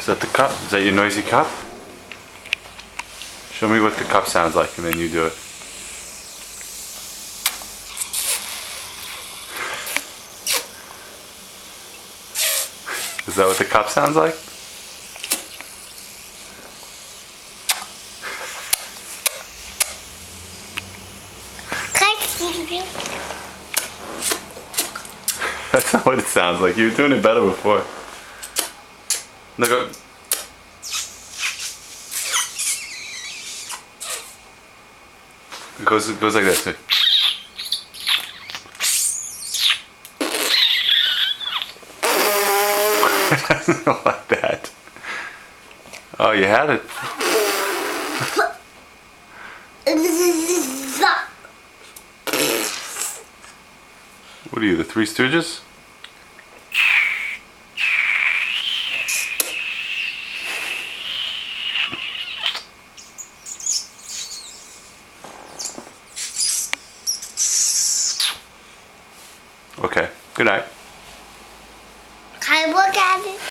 Is that the cup? Is that your noisy cup? Show me what the cup sounds like and then you do it. Is that what the cup sounds like? That's not what it sounds like. You were doing it better before. Look. It goes like this. It doesn't go like that. Oh, you had it. What are you, the Three Stooges? Okay, good night. Can I look at it?